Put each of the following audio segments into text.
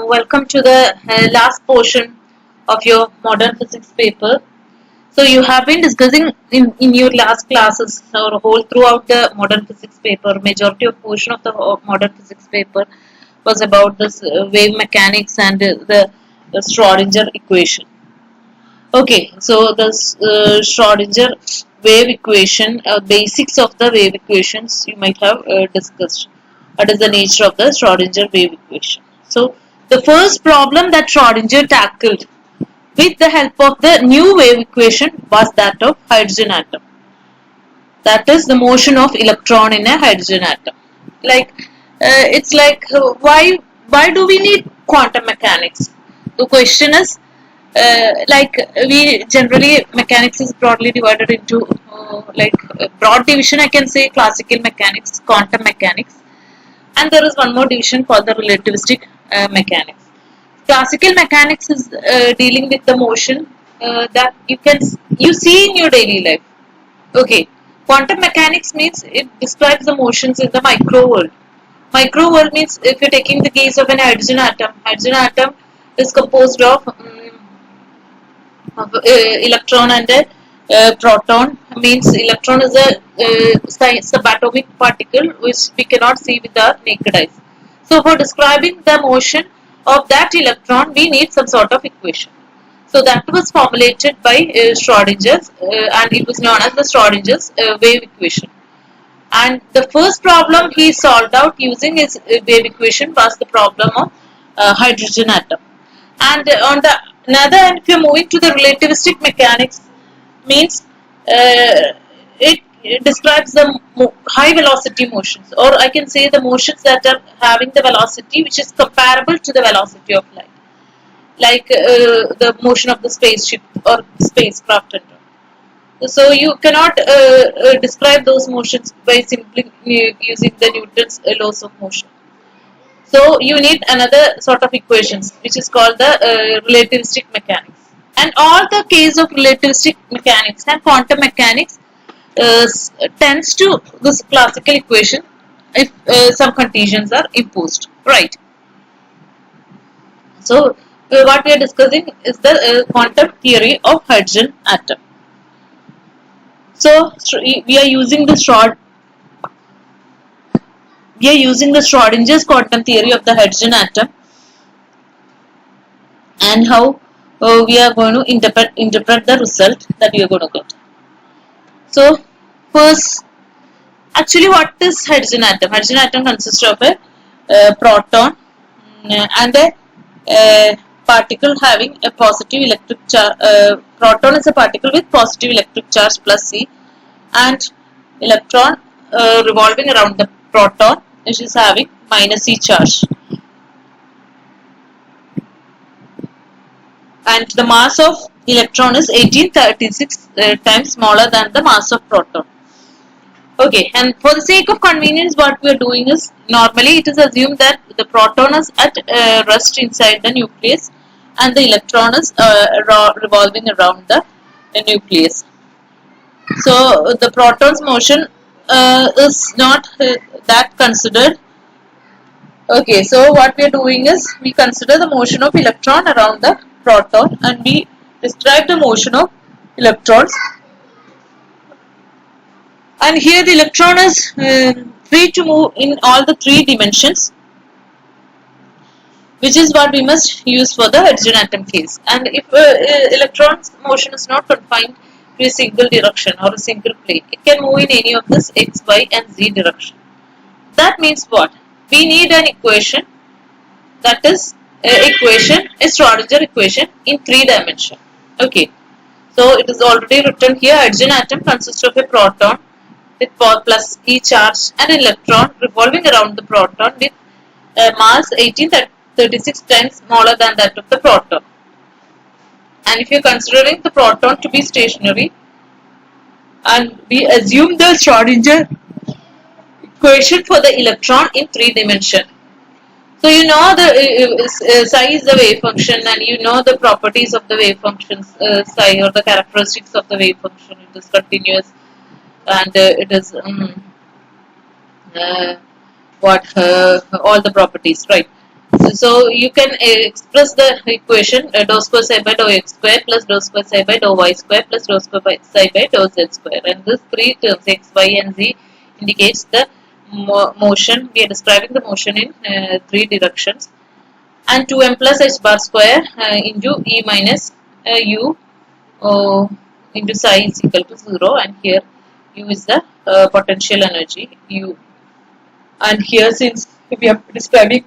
welcome to the last portion of your modern physics paper. So you have been discussing in your last classes or whole throughout the modern physics paper. Majority of portion of the modern physics paper was about this wave mechanics and the Schrodinger equation. Okay, so the Schrodinger wave equation, basics of the wave equations you might have discussed. What is the nature of the Schrodinger wave equation? So, the first problem that Schrodinger tackled with the help of the new wave equation was that of hydrogen atom. That is the motion of electron in a hydrogen atom. Like it's like why do we need quantum mechanics? The question is we generally mechanics is broadly divided into broad division. I can say classical mechanics, quantum mechanics, and there is one more division called the relativistic mechanics. Classical mechanics is dealing with the motion that you see in your daily life. Okay, quantum mechanics means it describes the motions in the micro world. Micro world means if you're taking the case of an hydrogen atom is composed of electron and a proton. Means electron is a subatomic particle which we cannot see with our naked eyes. So for describing the motion of that electron, we need some sort of equation. So that was formulated by Schrodinger's and it was known as the Schrodinger's wave equation. And the first problem he solved out using his wave equation was the problem of hydrogen atom. And on the another hand, if you're moving to the relativistic mechanics, means it describes the high velocity motions, or I can say the motions that are having the velocity which is comparable to the velocity of light, like the motion of the spaceship or spacecraft and all. So you cannot describe those motions by simply using the Newton's laws of motion. So you need another sort of equations which is called the relativistic mechanics. And all the case of relativistic mechanics and quantum mechanics uh, tends to this classical equation if some conditions are imposed. Right. So what we are discussing is the quantum theory of hydrogen atom. So we are using the Schrodinger's quantum theory of the hydrogen atom, and how we are going to interpret the result that we are going to get. So first, actually, what is hydrogen atom? Hydrogen atom consists of a proton and a particle having a positive electric charge. Proton is a particle with positive electric charge plus C, and electron revolving around the proton which is having minus C charge. And the mass of electron is 1836 times smaller than the mass of proton. Okay, and for the sake of convenience, what we are doing is normally it is assumed that the proton is at rest inside the nucleus and the electron is revolving around the nucleus. So the proton's motion is not that considered. Okay, so what we are doing is we consider the motion of electron around the proton and we describe the motion of electrons. And here the electron is free to move in all the three dimensions, which is what we must use for the hydrogen atom case. And if electron's motion is not confined to a single direction or a single plane, it can move in any of this x, y and z direction. That means what? We need an equation, that is a Schrodinger equation in 3 dimensions. Okay, so it is already written here. Hydrogen atom consists of a proton with plus E charge and an electron revolving around the proton with mass 1836 times smaller than that of the proton. And if you are considering the proton to be stationary, and we assume the Schrodinger equation for the electron in 3 dimensions. So you know the psi is the wave function, and you know the properties of the wave functions psi, or the characteristics of the wave function. It is continuous and it is all the properties, right? So you can express the equation dou square psi by dou x square plus dou square psi by dou y square plus dou square psi by dou z square. And these three terms x, y and z indicates the motion. We are describing the motion in three directions. And 2m plus h bar square into e minus u into psi is equal to 0. And here u is the potential energy u. And here, since we are describing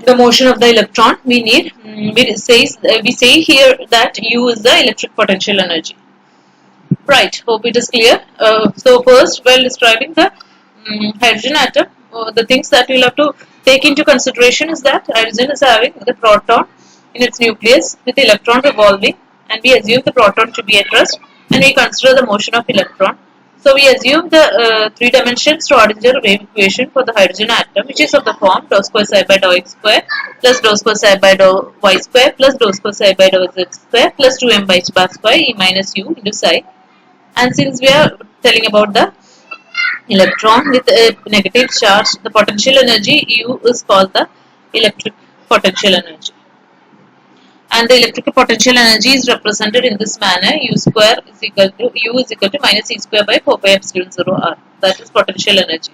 the motion of the electron, we need we say here that u is the electric potential energy. Right, hope it is clear. So first, while describing the hydrogen atom, the things that we'll have to take into consideration is that hydrogen is having the proton in its nucleus with the electron revolving, and we assume the proton to be at rest, and we consider the motion of electron. So we assume the three dimension Schrodinger wave equation for the hydrogen atom, which is of the form dou square psi by dou x square plus dou square psi by dou y square plus dou square psi by dou z square plus 2m by h bar square e minus u into psi. And since we are telling about the electron with a negative charge, the potential energy U is called the electric potential energy. And the electric potential energy is represented in this manner: U square is equal to U is equal to minus E square by 4 pi epsilon 0 R. That is potential energy.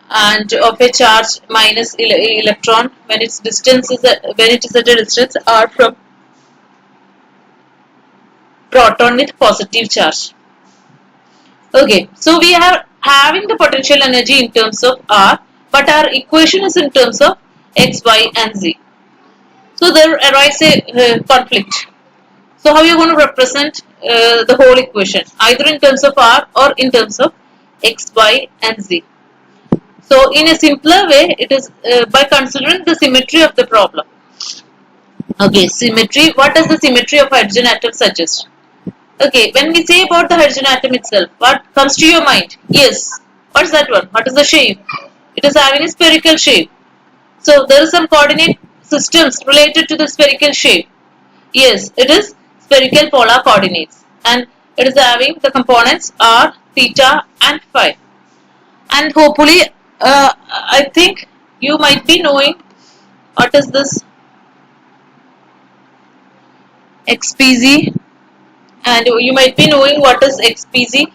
And of a charge minus electron when its distance is when it is at a distance R from proton with positive charge. Okay, so we are having the potential energy in terms of R, but our equation is in terms of x, y and z. So there arises a conflict. So how are you going to represent the whole equation? Either in terms of R or in terms of x, y and z. So in a simpler way, it is by considering the symmetry of the problem. Okay, symmetry. What does the symmetry of hydrogen atom suggest? Okay, when we say about the hydrogen atom itself, what comes to your mind? Yes. What's that one? What is the shape? It is having a spherical shape. So there is some coordinate systems related to the spherical shape. Yes, it is spherical polar coordinates. And it is having the components r, theta and phi. And hopefully, I think you might be knowing what is this XPZ, and you might be knowing what is XPZ,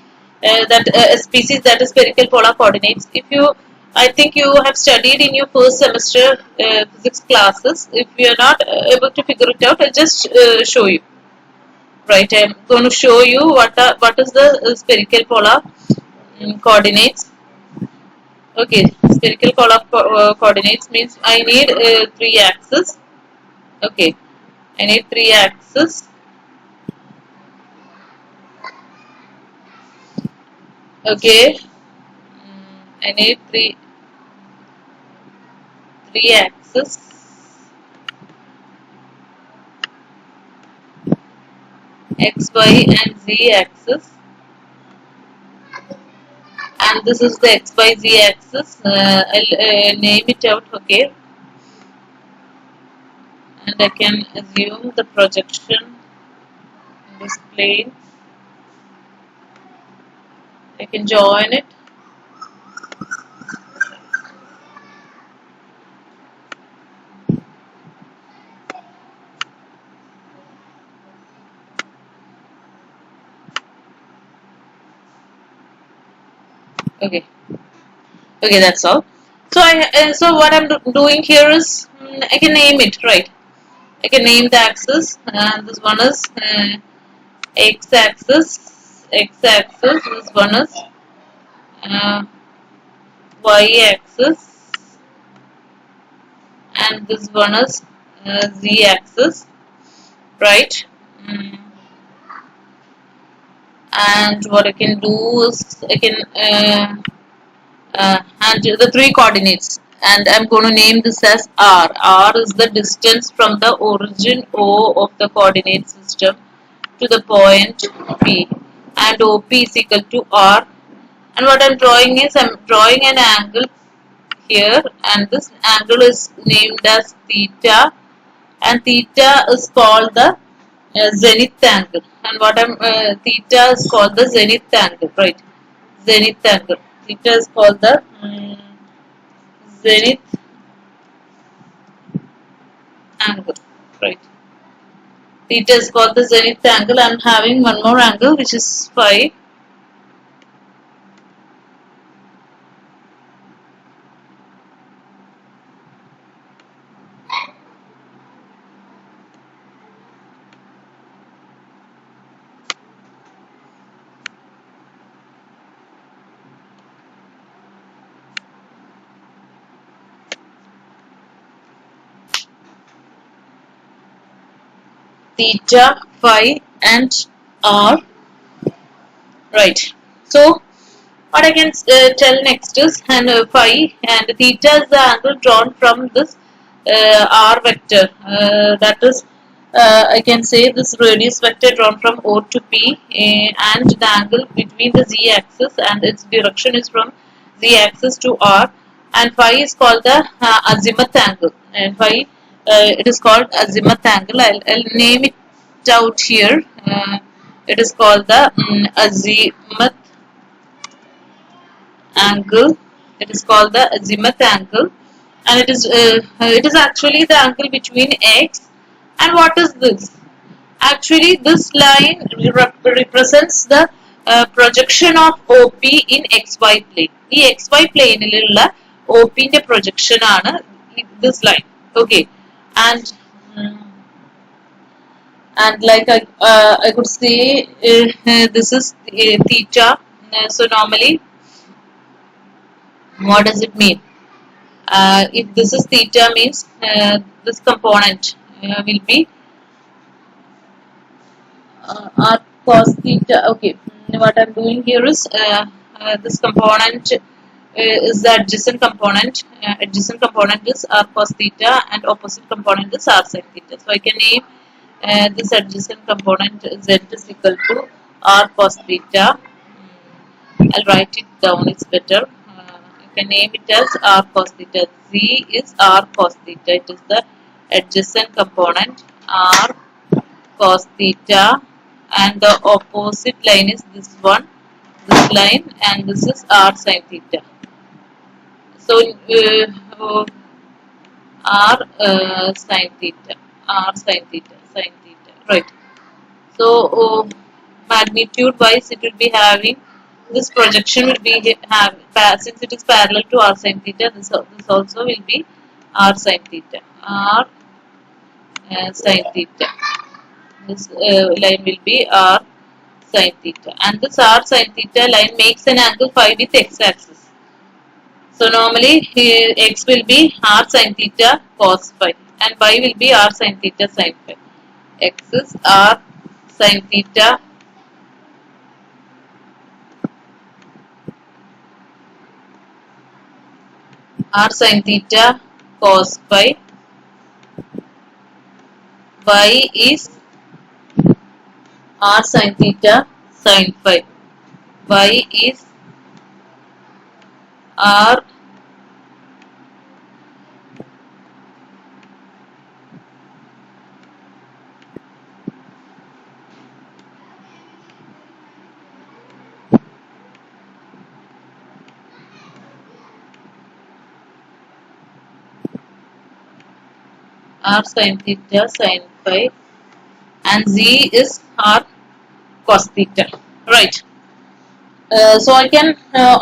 species, that is spherical polar coordinates. If you, I think you have studied in your first semester physics classes. If you are not able to figure it out, I'll just show you. Right, I'm going to show you what is the spherical polar coordinates. Okay, spherical polar coordinates means I need 3 axes. Okay, I need 3 axes. Okay, I need three axes. X, Y and Z axis, and this is the X, Y, Z axis. I'll name it out, okay, and I can assume the projection in this plane. I can join it. Okay, that's all. So so what I'm doing here is I can name it, right? I can name the axis, and this one is x axis. This one is y axis, and this one is z axis, right? And what I can do is I can and the 3 coordinates, and I'm going to name this as R. R is the distance from the origin O of the coordinate system to the point P, and OP is equal to R. And what I'm drawing is I'm drawing an angle here, and this angle is named as theta, and theta is called the zenith angle. And what I'm theta is called the zenith angle, right? Zenith angle. Theta is called the zenith angle, right? Theta is called the zenith angle. I'm having one more angle which is phi. Theta, phi and r, right? So what I can tell next is and phi and theta is the angle drawn from this r vector, that is I can say this radius vector drawn from O to P, and the angle between the z axis and its direction is from z axis to r, and phi is called the azimuth angle, and phi it is called azimuth angle. I'll name it out here. It is called the azimuth angle. It is called the azimuth angle, and it is actually the angle between x and what is this? Actually, this line represents the projection of OP in XY plane. ഈ XY പ്ലെയിനിലുള്ള OP ന്റെ projection ആണ് this line. Okay, and like I could say this is theta. So normally, what does it mean? If this is theta means this component will be r cos theta. Okay, what I'm doing here is this component is the adjacent component. Adjacent component is r cos theta and opposite component is r sin theta. So I can name this adjacent component z is equal to r cos theta. I'll write it down, it's better. You can name it as r cos theta. Z is r cos theta. It is the adjacent component r cos theta, and the opposite line is this one, this line, and this is r sin theta. So r sin theta, sin theta, right? So magnitude wise, it will be having this projection will be since it is parallel to r sin theta. This also will be r sin theta, r sin theta. This line will be r sin theta, and this r sin theta line makes an angle phi with x-axis. So normally x will be r sin theta cos phi, and y will be r sin theta sin phi. X is r sin theta r sin theta cos phi. Y is r sin theta sin phi. Y is r r sin theta sin phi, and z is r cos theta, right? So I can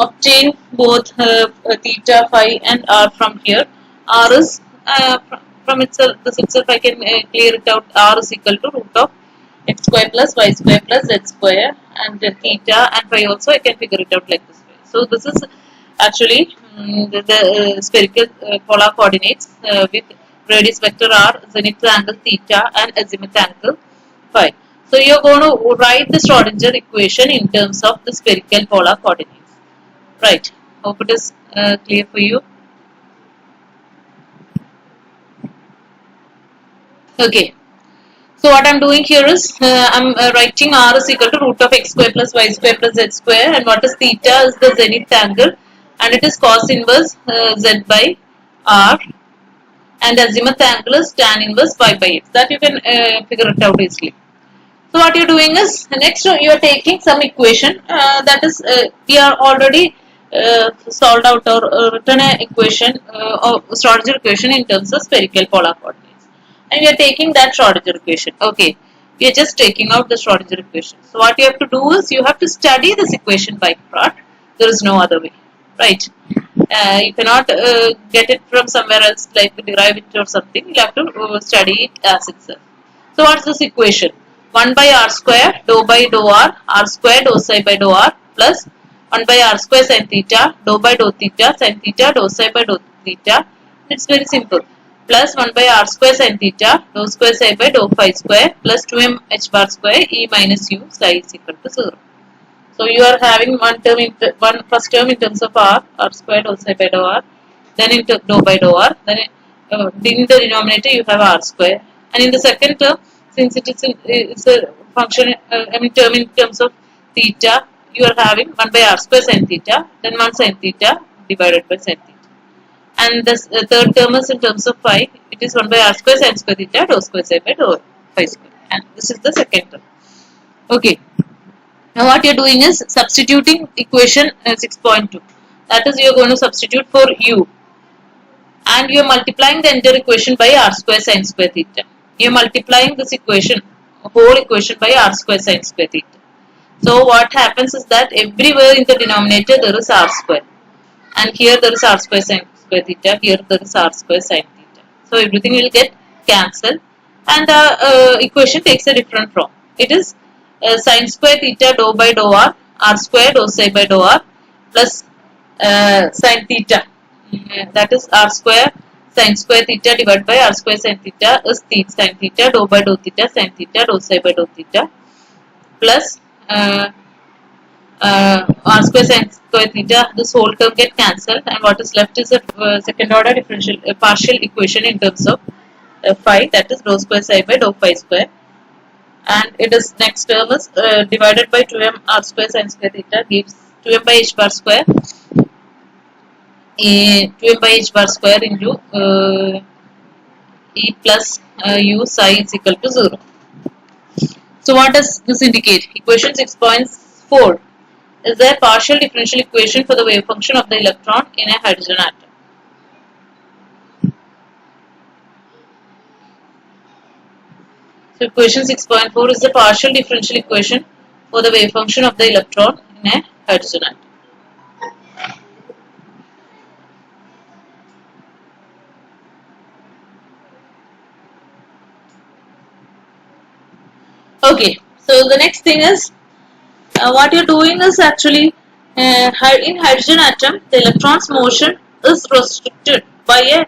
obtain both theta, phi and r from here. R is from itself, this itself I can clear it out. R is equal to root of x square plus y square plus z square, and theta and phi also I can figure it out like this way. So this is actually the spherical polar coordinates with radius vector r, zenith angle theta, and azimuth angle phi. So you're going to write the Schrodinger equation in terms of the spherical polar coordinates, right? Hope it is clear for you. Okay. So what I'm doing here is I'm writing r is equal to root of x square plus y square plus z square, and what is theta is the zenith angle, and it is cos inverse z by r, and azimuth angle is tan inverse y by x. That you can figure it out easily. So what you're doing is next you are taking some equation that is we are already solved out or written an equation or Schrodinger equation in terms of spherical polar coordinates, and we are taking that Schrodinger equation. Okay, we are just taking out the Schrodinger equation. So what you have to do is you have to study this equation by heart. There is no other way, right? You cannot get it from somewhere else, like derive it or something. You have to study it as itself. So what's this equation? 1 by r square dou by dou r square dou psi by dou r plus 1 by r square sin theta dou by dou theta sin theta dou psi by dou theta. It's very simple. Plus 1 by r square sin theta dou square psi by dou phi square plus 2m h bar square e minus u psi is equal to 0. So you are having one first term in terms of r square dou psi by dou r, then in dou by dou r, then in the denominator you have r square, and in the second term, since it's a function, term in terms of theta, you are having 1 by r square sin theta, then 1 sin theta divided by sin theta, and the third term is in terms of phi, it is 1 by r square sin square theta dou square psi by dou phi square, and this is the second term. Okay. Now what you are doing is substituting equation 6.2. That is, you are going to substitute for u, and you are multiplying the entire equation by r square sin square theta. You are multiplying this equation, whole equation, by r square sin square theta. So what happens is that everywhere in the denominator there is r square, and here there is r square sin square theta, here there is r square sin theta. So everything will get cancelled, and the equation takes a different form. It is sin square theta dou by dou r square dou psi by dou r plus sin theta, that is r square sin square theta divided by r square sin theta is sin theta dou by dou theta sin theta dou psi by dou theta plus r square sin square theta. This whole term get cancelled, and what is left is a second order differential partial equation in terms of phi, that is dou square psi by dou phi square, and it is next term is divided by 2m r square sin square theta gives 2m by h bar square, 2m by h bar square into e plus u psi is equal to 0. So what does this indicate? Equation 6.4 is the partial differential equation for the wave function of the electron in a hydrogen atom. So equation 6.4 is the partial differential equation for the wave function of the electron in a hydrogen atom. Okay, so the next thing is what you're doing is actually in hydrogen atom the electron's motion is restricted by a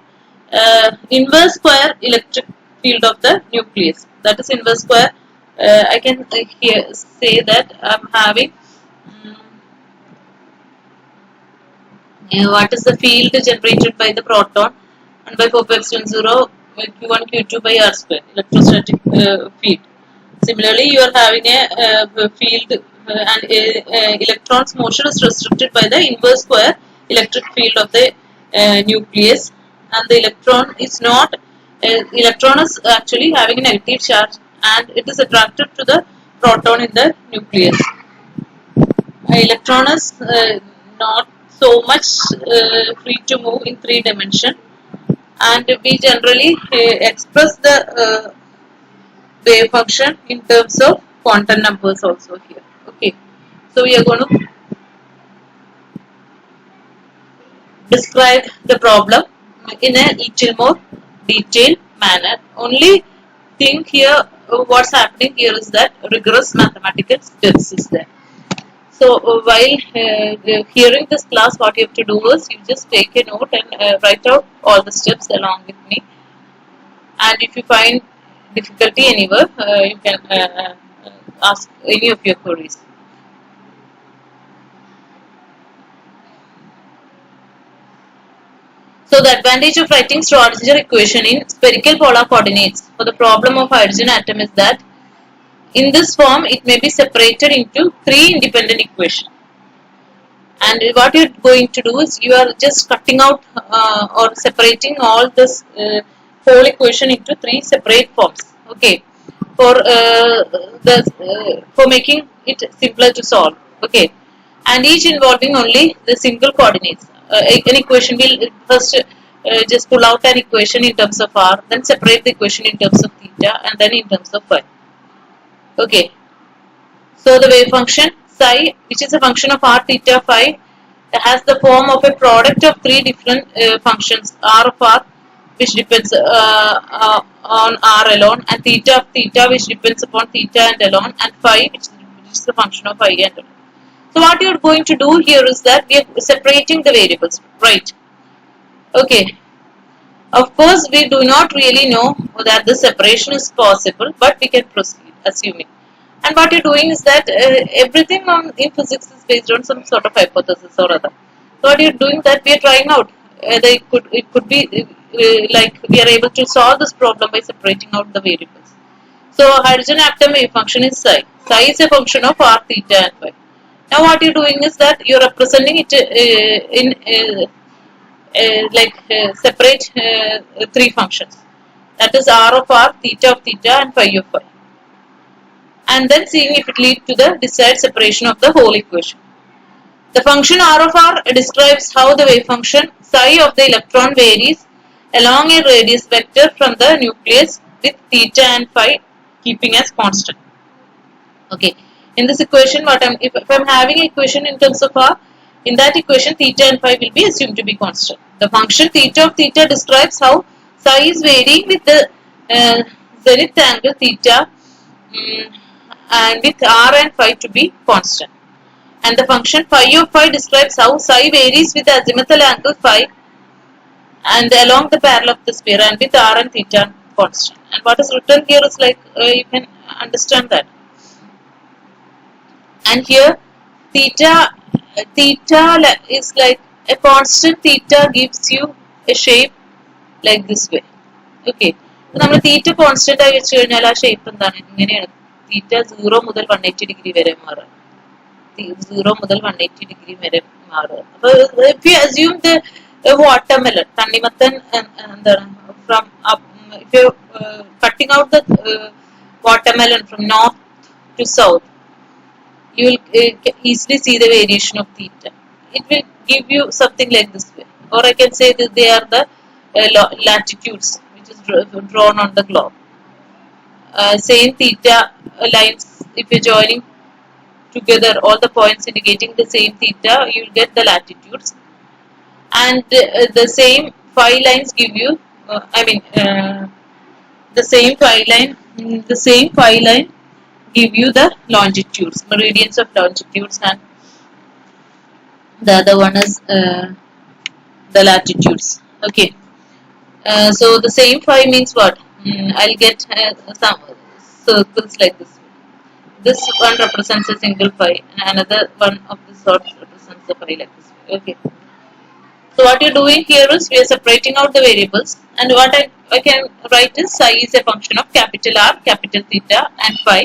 inverse square electric field of the nucleus. That is inverse square. I can here say that I'm having what is the field generated by the proton 1 by 4 pi epsilon 0 q1 q2 by r square electrostatic field. Similarly, you are having a field and electron's motion is restricted by the inverse square electric field of the nucleus, and the electron is not electron is actually having a negative charge, and it is attracted to the proton in the nucleus. Electron is not so much free to move in 3 dimension, and we generally express the wave function in terms of quantum numbers also here. Okay, so we are going to describe the problem in a little more detailed manner. Only thing here, what's happening here is that rigorous mathematical steps is there. So while hearing this class, what you have to do is you just take a note and write out all the steps along with me, and if you find difficulty anywhere, you can ask any of your queries. So the advantage of writing Schrodinger equation in spherical polar coordinates for the problem of hydrogen atom is that in this form it may be separated into 3 independent equations. And what you are going to do is you are just cutting out or separating all this whole equation into 3 separate forms. Okay, for making it simpler to solve. Okay, and each involving only the single coordinates. An equation will first just pull out an equation in terms of r, then separate the equation in terms of theta, and then in terms of phi. Okay. So the wave function psi, which is a function of r, theta, phi, has the form of a product of three different functions: r of r, which depends on r alone, and theta of theta, which depends upon theta and alone, and phi, which is the function of phi and alone. So what you are going to do here is that we are separating the variables, right? Okay. Of course, we do not really know that the separation is possible, but we can proceed, assuming. And what you're doing is that everything in physics is based on some sort of hypothesis or other. So what you're doing that we are trying out. It could be like we are able to solve this problem by separating out the variables. So hydrogen atom wave function is psi. Psi is a function of r, theta, and phi. Now what you're doing is that you're representing it in separate three functions. That is r of r, theta of theta, and phi of phi. And then seeing if it leads to the desired separation of the whole equation. The function r of r describes how the wave function psi of the electron varies along a radius vector from the nucleus with theta and phi keeping as constant. Okay. In this equation, if I'm having an equation in terms of r, in that equation theta and phi will be assumed to be constant. The function theta of theta describes how psi is varying with the zenith angle theta and with r and phi to be constant. And the function phi of phi describes how psi varies with the azimuthal angle phi and along the parallel of the sphere and with r and theta constant. And what is written here is like you can understand that. And here theta is like a constant. Theta gives you a shape like this way. Okay. നമ്മൾ തീറ്റ constant ആയി വെച്ച് കഴിഞ്ഞാൽ ആ shape എന്താണ്? ഇങ്ങനെയാണ്. തീറ്റ 0 മുതൽ 180 degree വരെ മാറുക. 0 മുതൽ 180 ഡിഗ്രി വരെ മാറുക. അപ്പോൾ if you assume the watermelon, തണ്ണിമത്തൻ എന്താണ് from if you cutting out the watermelon from north to south, you will easily see the variation of theta. It will give you something like this way, or I can say that they are the latitudes which is drawn on the globe. Same theta lines, if you're joining together all the points indicating the same theta, you will get the latitudes, and the same phi lines give you the same phi line give you the longitudes, meridians of longitudes, and the other one is the latitudes. Okay. So the same phi means what? I'll get some circles like this. This one represents a single phi, and another one of the sorts represents the phi like this. Okay. So what you're doing here is we are separating out the variables, and what I can write is psi is a function of capital R, capital theta, and phi.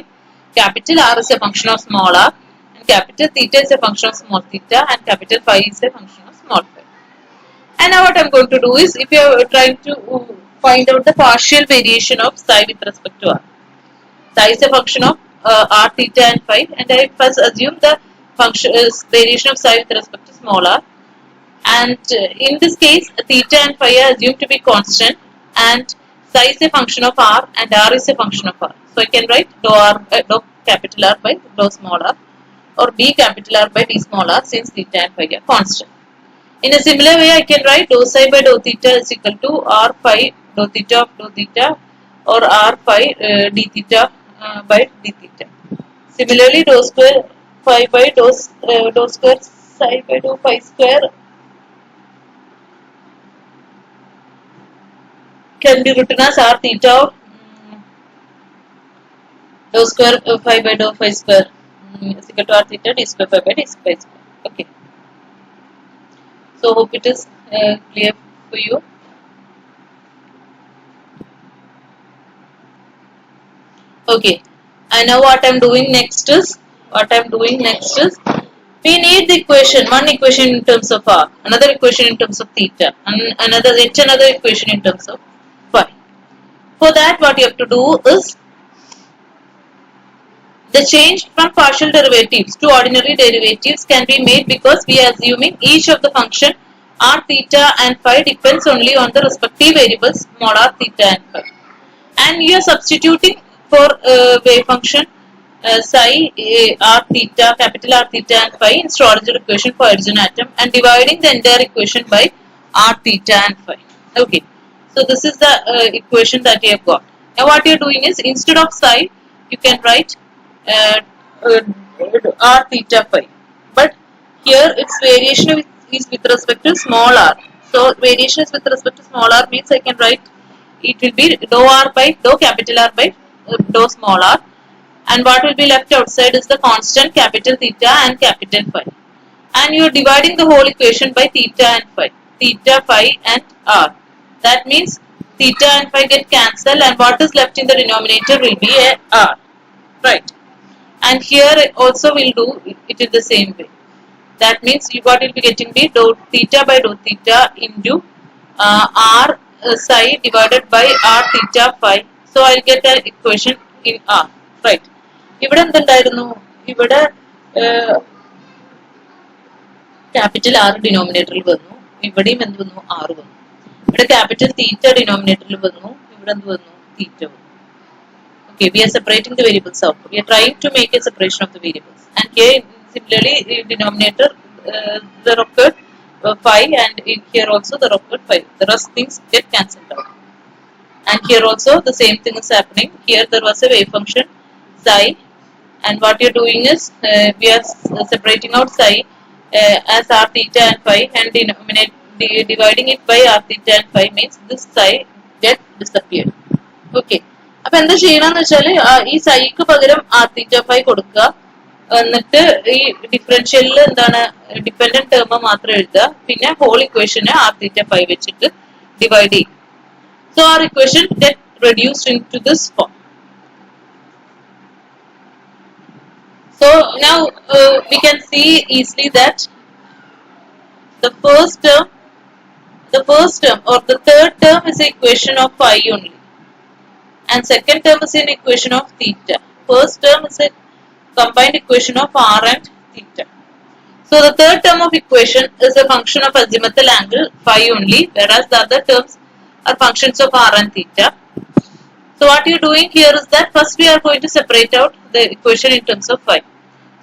Capital R is a function of small r, and capital theta is a function of small theta, and capital phi is a function of small phi. And now what I'm going to do is, if you are trying to find out the partial variation of psi with respect to r. Psi is a function of r, theta, and phi, and I first assume the function variation of psi with respect to small r. And in this case, theta and phi are assumed to be constant, and psi is a function of r, and r is a function of r. So I can write dou capital R by dou small r, or d capital R by d small r, since theta and phi are constant. In a similar way, I can write dou psi by dou theta is equal to r phi dou theta of dou theta, or r phi d theta by d theta. Similarly, dou square phi by dou square psi by dou phi square can be written as r theta of dou square phi by dou phi square is equal to r theta d square phi by d square. Okay. So hope it is clear for you. Okay. And now what I'm doing next is we need the equation, one equation in terms of r, another equation in terms of theta, and another equation in terms of phi. For that, what you have to do is The change from partial derivatives to ordinary derivatives can be made because we are assuming each of the function r theta and phi depends only on the respective variables mod r theta and phi. And you are substituting for wave function psi r theta, capital R theta and phi in Schrodinger equation for hydrogen atom and dividing the entire equation by r theta and phi. Okay, so this is the equation that you have got. Now what you are doing is instead of psi you can write uh, r theta phi, but here its variation is with respect to small r. So variation is with respect to small r means I can write it will be dou r by dou capital R by dou small r, and what will be left outside is the constant capital theta and capital phi, and you are dividing the whole equation by theta and phi, theta, phi and r. That means theta and phi get cancelled and what is left in the denominator will be a r, right? And here also we'll do it in the same way. That means you what will be getting be dou theta by dou theta into r psi divided by r theta phi. So I'll get an equation in r, right? ഇവിടെ എന്തുണ്ടായിരുന്നു? ഇവിടെ capital R ഡിനോമിനേറ്ററിൽ വന്നു, ഇവിടെയും എന്ത് വന്നു? ആറ് വന്നു. ഇവിടെ ക്യാപിറ്റൽ തീറ്റ ഡിനോമിനേറ്ററിൽ വന്നു, ഇവിടെ എന്ത് വന്നു? തീറ്റ വന്നു. Okay, we are separating the variables out. We are trying to make a separation of the variables. And here, similarly, the denominator, the occurred phi, and here also the occurred phi. The rest things get cancelled out. And here also the same thing is happening. Here there was a wave function psi, and what you are doing is we are separating out psi as r theta and phi, and dividing it by r theta and phi means this psi get disappeared. Okay. അപ്പൊ എന്താ ചെയ്യണമെന്ന് വെച്ചാല് ഈ psyche പകരം R theta phi കൊടുക്കുക, എന്നിട്ട് ഈ ഡിഫറൻഷ്യലിൽ എന്താണ് ഡിപെൻഡന്റ് ടേം മാത്രം എഴുതുക, പിന്നെ ഹോൾ ഇക്വേഷന് ആർ തീറ്റ ഫൈ വെച്ചിട്ട് ഡിവൈഡ് ചെയ്യും. So r equation get reduced into this form. So now we can see easily that the first term or the third term is the equation of phi only, and second term is an equation of theta. First term is a combined equation of r and theta. So the third term of equation is a function of azimuthal angle phi only, whereas the other terms are functions of r and theta. So what you are doing here is that first we are going to separate out the equation in terms of phi.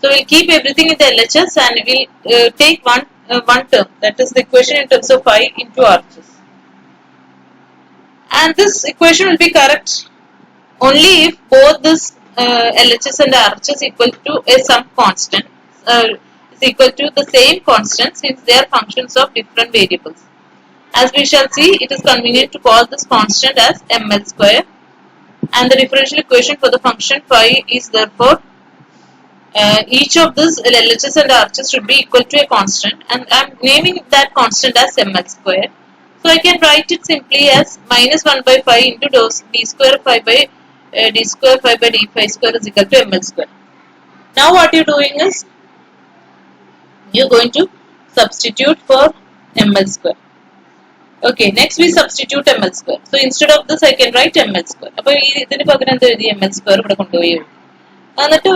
So we'll keep everything in the LHS and we'll take one term, that is the equation in terms of phi, into RHS. And this equation will be correct only if both this LHS and RHS equal to a some constant, is equal to the same constant, since they are functions of different variables. As we shall see, it is convenient to call this constant as ml square, and the differential equation for the function phi is therefore each of this LHS and RHS should be equal to a constant, and I am naming that constant as ml square. So I can write it simply as minus 1 by phi into d square phi by d square phi by d phi square is equal to ml square. Now what you are doing is you are going to substitute for ml square. Okay, next we substitute ml square. So instead of this I can write ml square. അപ്പോൾ ഇതിന് പകരം എന്ത് എഴുതി? ml square ഇവിടെ കൊണ്ടുപോയി എഴുതി. എന്നിട്ട്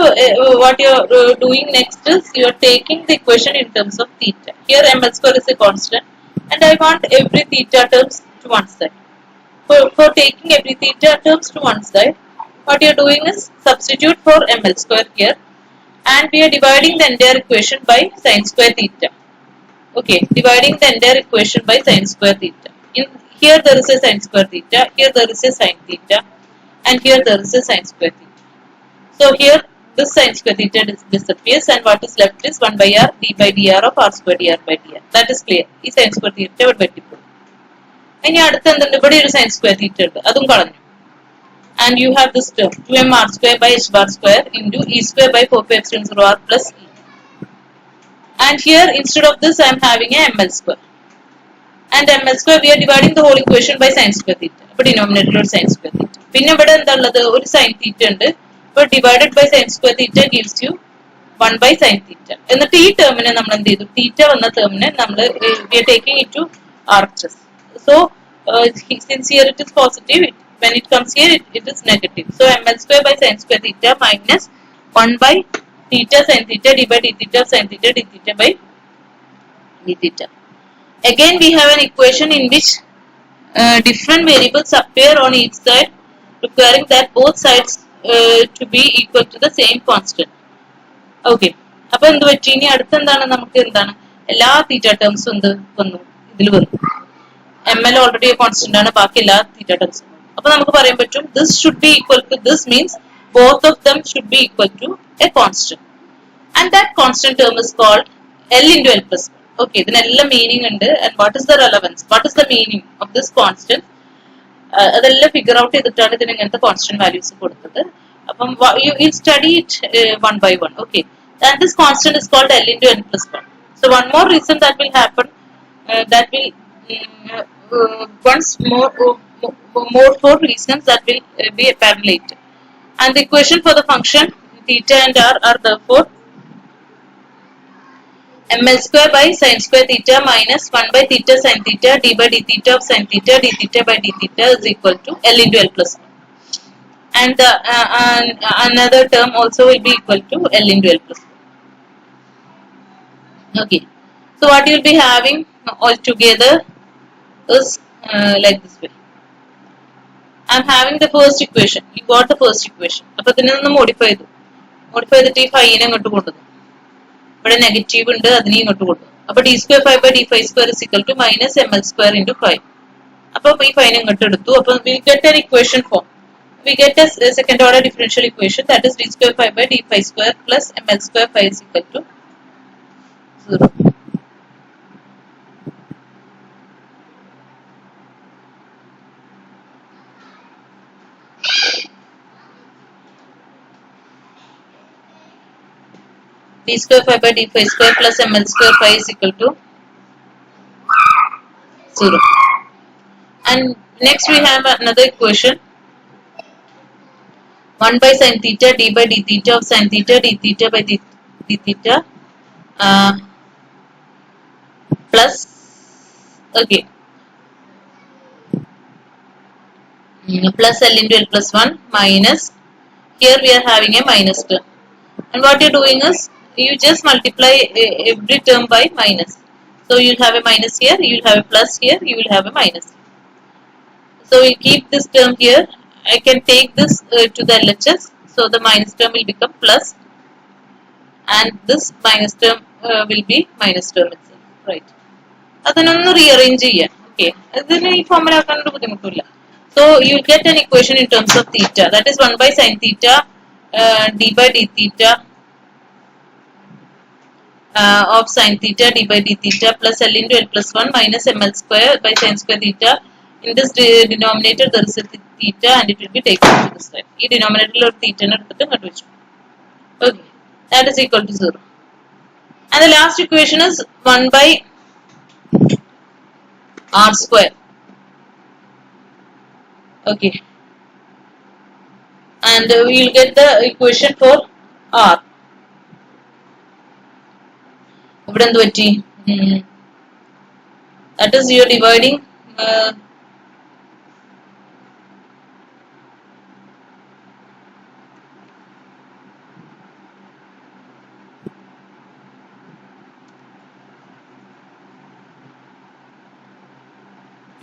what you are doing next is you are taking the equation in terms of theta. Here ml square is a constant, and I want every theta terms to one side. For taking every theta terms to one side, what you are doing is substitute for ml square here, and we are dividing the entire equation by sin square theta. Okay, dividing the entire equation by sin square theta. Here there is a sin square theta, here there is a sin theta, and here there is a sin square theta. So here this sin square theta disappears, and what is left is 1 by r d by dr of r square dr by dr. That is clear. This sin square theta ഇവിടെ വെട്ടിപ്പോകും. ഇനി അടുത്ത എന്തുണ്ട്? ഇവിടെ ഒരു sin square theta ഉണ്ട്, അതും കളഞ്ഞു. And you have this term 2m r square by h bar square into e square by 4 pi epsilon 0 r plus e. And here instead of this I am having a ml square. And ml square we are dividing the whole equation by sin square theta. അപ്പോൾ denominator ഒരു sin square theta. പിന്നെ ഇവിടെ എന്താ ഉള്ളത്? ഒരു sin theta ഉണ്ട്. But divided by sin square theta gives you 1 by sin theta. എന്നിട്ട് ഈ ടേമിനെ നമ്മൾ എന്ത് ചെയ്തു? തീറ്റ വന്ന ടേമിനെ നമ്മൾ we are taking it to RHS. So since here it is positive, when it comes here it is negative. So ml square by sin square theta minus 1 by theta sin theta d by d theta sin theta d theta by d theta. Again we have an equation in which different variables appear on each side, requiring that both sides to be equal to the same constant. Okay. അപ്പോൾ എന്ത് പറ്റി? ഇനി അടുത്ത് എന്താണ് നമുക്ക് എന്താണ് എല്ലാ തീറ്റ ടേംസും എന്ത് വന്നു ഇതിൽ വന്നു. ML ഓൾറെഡി കോൺസ്റ്റന്റ് ആണ്, ബാക്കി എല്ലാ തീറ്റ ടേംസും. അപ്പൊ നമുക്ക് പറയാൻ പറ്റും this should be equal to this means both of them should be equal to a constant. And that constant term is called L into L plus 1. Okay, ഇതിനെല്ലാം മീനിങ് ഉണ്ട്. And what is the relevance? What is the meaning of this constant? അതെല്ലാം figure out ചെയ്തിട്ടാണ് ഇതിന് ഇങ്ങനത്തെ constant values കൊടുത്തത്. അപ്പം you study it one by one. Okay, and this constant is called L into N plus 1. So one more reason that will happen, that will once more four reasons that will be apparent later. And the equation for the function theta and r are therefore ml square by sin square theta minus 1 by theta sin theta d by d theta of sin theta d theta by d theta is equal to L into L plus 1. And the another term also will be equal to L into L plus 1. Okay. So what you will be having all together is like this way. I am having the first equation. You got the first equation. അപ്പോൾ ഇതിനെ ഒന്ന് modify ചെയ്തിട്ട് ഈ ഫൈനെ ഇങ്ങോട്ട് കൊണ്ടുവന്നു. ഇവിടെ negative ഉണ്ട്, അതിനെ ഇങ്ങോട്ട് കൊണ്ടുവന്നു. അപ്പൊ d square 5 by d 5 square is equal to minus ml square into 5. അപ്പൊ ഈ ഫൈനെ ഇങ്ങോട്ട് എടുത്തു. അപ്പൊ we get an equation form. We get a second order differential equation, that is d square 5 by d 5 square plus ml square 5 is equal to 0. d square 5 by d 5 square plus ml square 5 is equal to 0. And next we have another equation, 1 by sin theta d by d theta of sin theta d theta by d theta plus, okay, plus L into L plus 1 minus, here we are having a minus term. And what you are doing is you just multiply every term by minus. So you will have a minus here, you will have a plus here, you will have a minus. So we keep this term here. I can take this to the LHS. So the minus term will become plus, and this minus term will be minus term itself. Right. അതൊന്ന് rearrange ചെയ്യാം. Okay. അതിന് ഈ formula ആക്കാനുള്ള ബുദ്ധിമുട്ടില്ല. So you get an equation in terms of theta. That is 1 by sin theta d by d theta of sin theta d by d theta plus L into L plus 1 minus ml square by sin square theta. In this denominator there is a theta and it will be taken to this side. ഈ denominator ഒരു theta എടുത്തിട്ട് അങ്ങോട്ട് വെച്ചു. Okay, that is equal to 0. And the last equation is 1 by r square. Okay, and we will get the equation for r. ഇവിടെ എന്ത് പറ്റി? That is you are dividing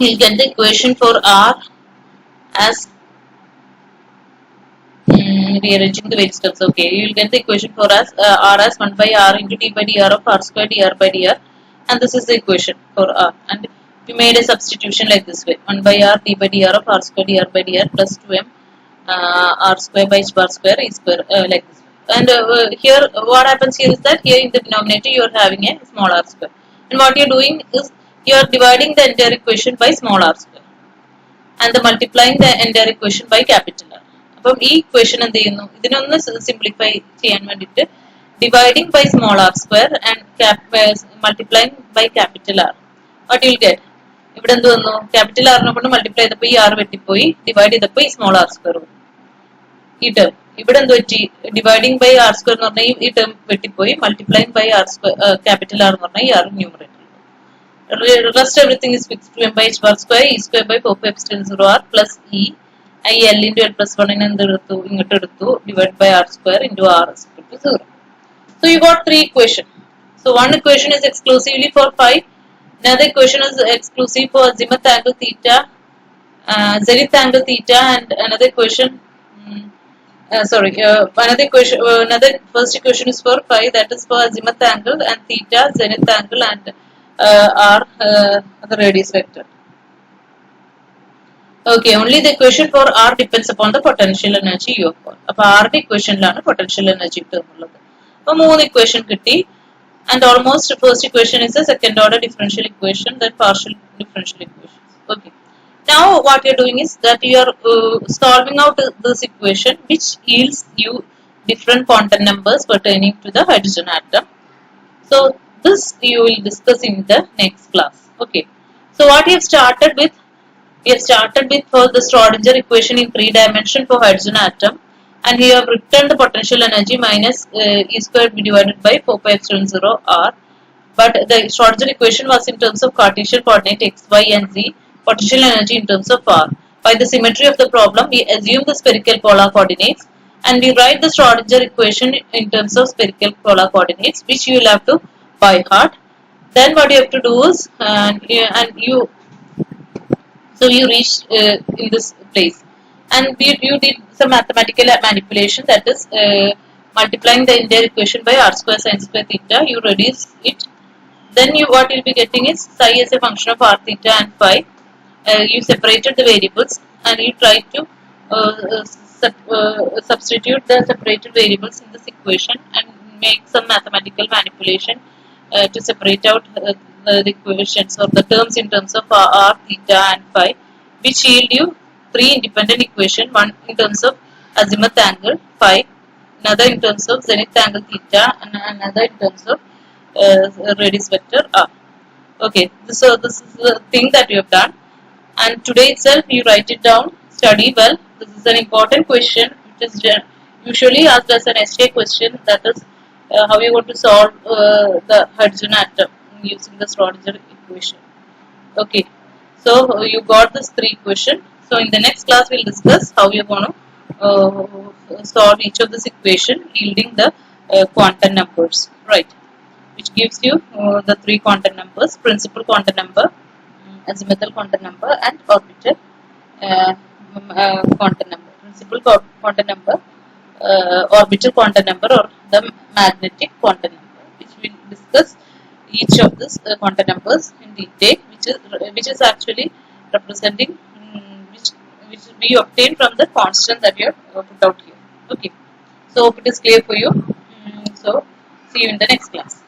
you will get the equation for r as rearranging the various terms. Okay, you will get the equation for us r as 1 by r into d by dr of r square dr by dr, and this is the equation for r. And we made a substitution like this way: 1 by r d by dr of r square dr by dr plus 2m r square by h bar square e square, like this. And here what happens here is that here in the denominator you are having a small r square, and what you are doing is you are dividing the entire equation by small r square and the multiplying the entire equation by capital R. അപ്പം ഈ equation എന്ത് ചെയ്യുന്നു? ഇതിനൊന്ന് simplify ചെയ്യാൻ വേണ്ടിയിട്ട് dividing by small r square and multiplying by capital r. What you get? ഇവിടെ എന്ത് വന്നു? ക്യാപിറ്റൽ ആറിനെ കൊണ്ട് മൾട്ടിപ്ലൈ ചെയ്തപ്പോൾ ഈ ആർ വെട്ടിപ്പോയി, ഡിവൈഡ് ചെയ്തപ്പോൾ ഈ സ്മോൾ ആർ സ്ക്വയർ വന്നു. ഈ ടേം ഇവിടെ എന്ത് പറ്റി? ഡിവൈഡിങ് ബൈ ആർ സ്ക്വയർ എന്ന് പറഞ്ഞാൽ ഈ ടേം വെട്ടിപ്പോയി, multiplying by R square capital R എന്ന് പറഞ്ഞാൽ ഈ R numerator. Rest everything is fixed to m by h bar square e square by 4 pi epsilon 0 r plus e, I L into L plus 1 in divided by R square into R is equal to 0. So you got three equations. So one equation is exclusively for phi, another equation is exclusive for azimuth angle theta, zenith angle theta, and another equation. Another equation. Another first equation is for phi, that is for azimuth angle, and theta, zenith angle, and R the radius vector. Okay, only the equation for R depends upon the potential energy U of R. അപ്പോൾ R ന്റെ ഇക്വേഷനിലാണ് potential energy term ഉള്ളത്. അപ്പോൾ മൂന്ന് equation കിട്ടി. And almost first equation is the second order differential equation, then partial differential equation. Okay. Now what you are doing is that you are solving out this equation, which yields you different quantum numbers pertaining to the hydrogen atom. So this you will discuss in the next class. Okay. So what you have started with, for the Schrodinger equation in 3 dimension for hydrogen atom, and here have written the potential energy minus E squared divided by 4 pi epsilon 0 R. But the Schrodinger equation was in terms of Cartesian coordinate x, y and z, potential energy in terms of R. By the symmetry of the problem, we assume the spherical polar coordinates, and we write the Schrodinger equation in terms of spherical polar coordinates, which you will have to by heart. Then what you have to do is, so you reach in this place, and you did some mathematical manipulation, that is multiplying the entire equation by r square sin square theta. You reduce it. Then what you'll be getting is psi as a function of r theta and phi. You separated the variables, and you try to substitute the separated variables in this equation and make some mathematical manipulation to separate out the equations or the terms in terms of r, theta and phi, which yield you three independent equations, one in terms of azimuth angle phi, another in terms of zenith angle theta, and another in terms of radius vector r. Okay, so this is the thing that you have done, and today itself you write it down, study well. This is an important question which is usually asked as an essay question, that is how you want to solve the hydrogen atom using the Schrodinger equation. Okay, so you got this three equation. So in the next class we'll discuss how you are going to solve each of this equation yielding the quantum numbers, right? Which gives you the three quantum numbers: principal quantum number, azimuthal quantum number, and orbital quantum number. Principal quantum number, orbital quantum number, or the magnetic quantum number, which we will discuss each of these quantum numbers in detail, which is actually representing which we obtained from the constant that you have put out here. Okay, so hope it is clear for you. So see you in the next class.